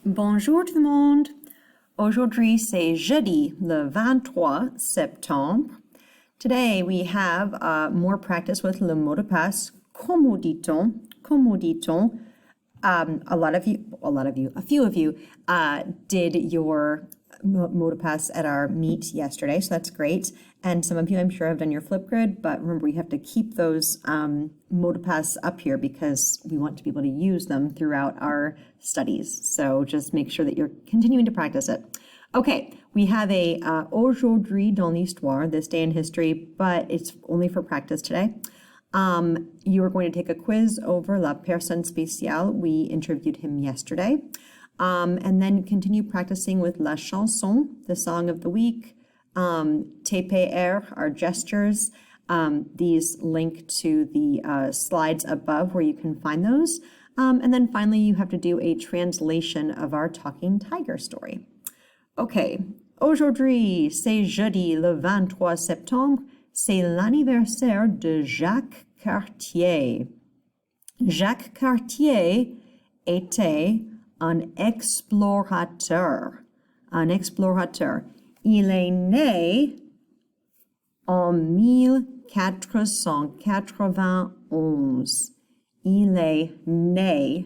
Bonjour tout le monde. Aujourd'hui, c'est jeudi, le 23 septembre. Today, we have more practice with le mot de passe. Comment dit-on? Comment dit-on? A few of you did your mot de passe at our meet yesterday, so that's great. And some of you, I'm sure, have done your Flipgrid, but remember, you have to keep those mot de passe up here because we want to be able to use them throughout our studies. So just make sure that you're continuing to practice it. Okay, we have a aujourd'hui dans l'histoire, this day in history, but it's only for practice today. You are going to take a quiz over la personne spéciale. We interviewed him yesterday. And then continue practicing with la chanson, the song of the week, TPR, our gestures. These link to the slides above where you can find those. And then finally, you have to do a translation of our talking tiger story. Okay, aujourd'hui, c'est jeudi le 23 septembre. C'est l'anniversaire de Jacques Cartier. Jacques Cartier était un explorateur. Un explorateur. Il est né en 1491. Il est né.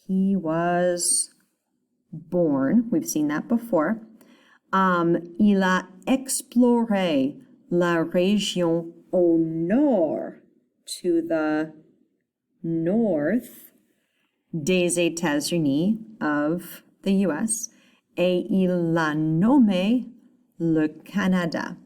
He was born. We've seen that before. Il a exploré la région au nord, to the north des États-Unis, of the US, et il l'a nommé le Canada.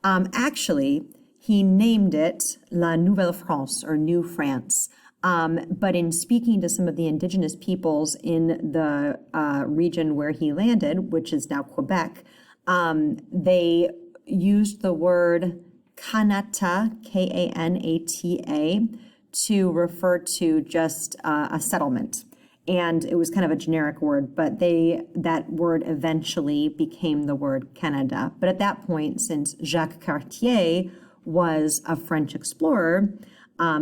Actually, he named it La Nouvelle France, or New France. But in speaking to some of the indigenous peoples in the region where he landed, which is now Quebec, they used the word Kanata, K-A-N-A-T-A, to refer to just a settlement. And it was kind of a generic word, but that word eventually became the word Canada. But at that point, since Jacques Cartier was a French explorer,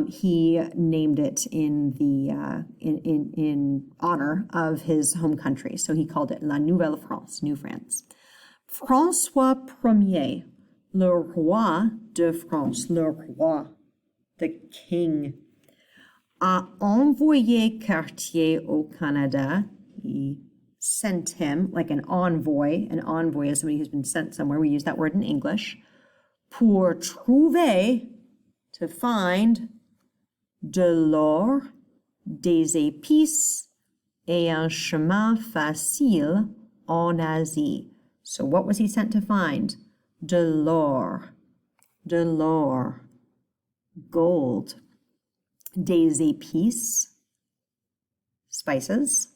he named it in honor of his home country. So he called it La Nouvelle France, New France. François Ier, le roi de France, le roi, the king, a envoyé Cartier au Canada. He sent him, like an envoy. An envoy is somebody who's been sent somewhere. We use that word in English. Pour trouver, to find, de l'or, des épices, et un chemin facile en Asie. So what was he sent to find? De l'or, gold, des épices, spices,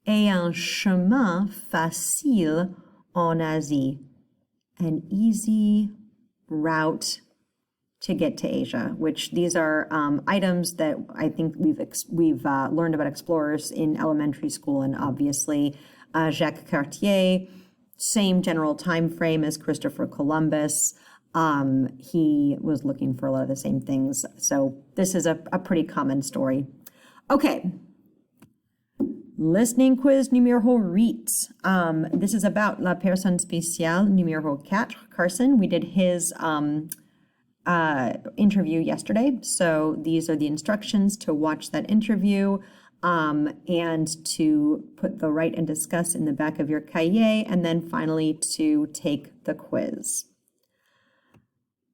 et un chemin facile en Asie, an easy route to get to Asia, which these are items that I think we've learned about explorers in elementary school, and obviously Jacques Cartier, same general time frame as Christopher Columbus. He was looking for a lot of the same things. So this is a pretty common story. Okay. Listening quiz numéro 8. This is about la personne spéciale numéro 4, Carson. We did his interview yesterday. So these are the instructions to watch that interview and to put the write and discuss in the back of your cahier, and then finally to take the quiz.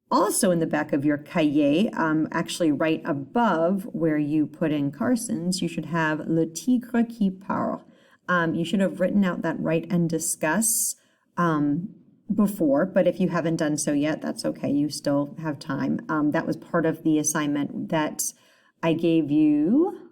Also in the back of your cahier, actually right above where you put in Carson's, you should have Le Tigre qui parle. You should have written out that write and discuss before, but if you haven't done so yet, that's okay. You still have time. That was part of the assignment that I gave you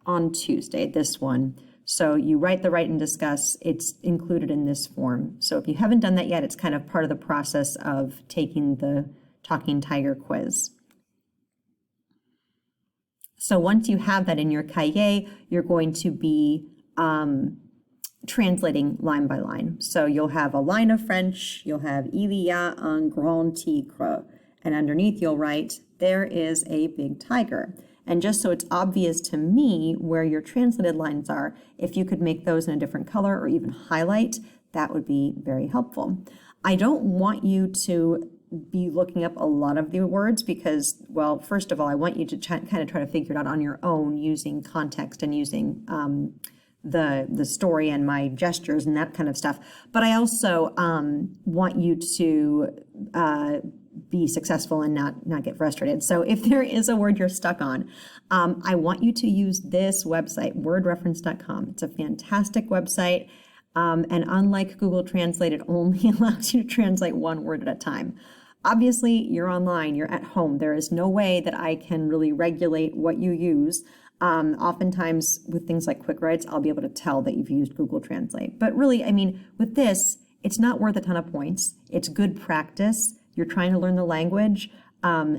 on Tuesday, this one. So you write the write and discuss. It's included in this form. So if you haven't done that yet, it's kind of part of the process of taking the Talking Tiger quiz. So once you have that in your cahier, you're going to be translating line by line. So you'll have a line of French, you'll have Il y a un grand tigre, and underneath you'll write, there is a big tiger. And just so it's obvious to me where your translated lines are, if you could make those in a different color or even highlight, that would be very helpful. I don't want you to be looking up a lot of the words because, well, first of all, I want you to kind of try to figure it out on your own using context and using the story and my gestures and that kind of stuff. But I also want you to be successful and not get frustrated. So if there is a word you're stuck on, I want you to use this website, wordreference.com. It's a fantastic website. And unlike Google Translate, it only allows you to translate one word at a time. Obviously, you're online, you're at home. There is no way that I can really regulate what you use. Oftentimes with things like quick writes, I'll be able to tell that you've used Google Translate. But really, I mean, with this, it's not worth a ton of points. It's good practice. You're trying to learn the language.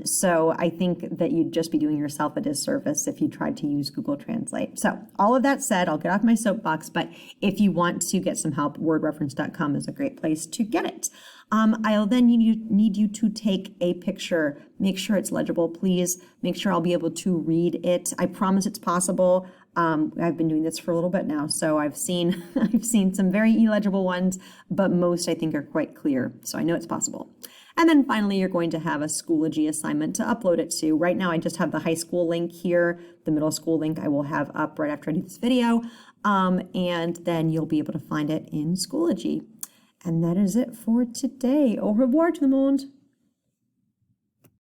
So I think that you'd just be doing yourself a disservice if you tried to use Google Translate. So all of that said, I'll get off my soapbox, but if you want to get some help, wordreference.com is a great place to get it. I'll then need you to take a picture. Make sure it's legible, please. Make sure I'll be able to read it. I promise it's possible. I've been doing this for a little bit now, so I've seen some very illegible ones, but most I think are quite clear. So I know it's possible. And then finally, you're going to have a Schoology assignment to upload it to. Right now, I just have the high school link here. The middle school link I will have up right after I do this video. And then you'll be able to find it in Schoology. And that is it for today. Au revoir tout le monde.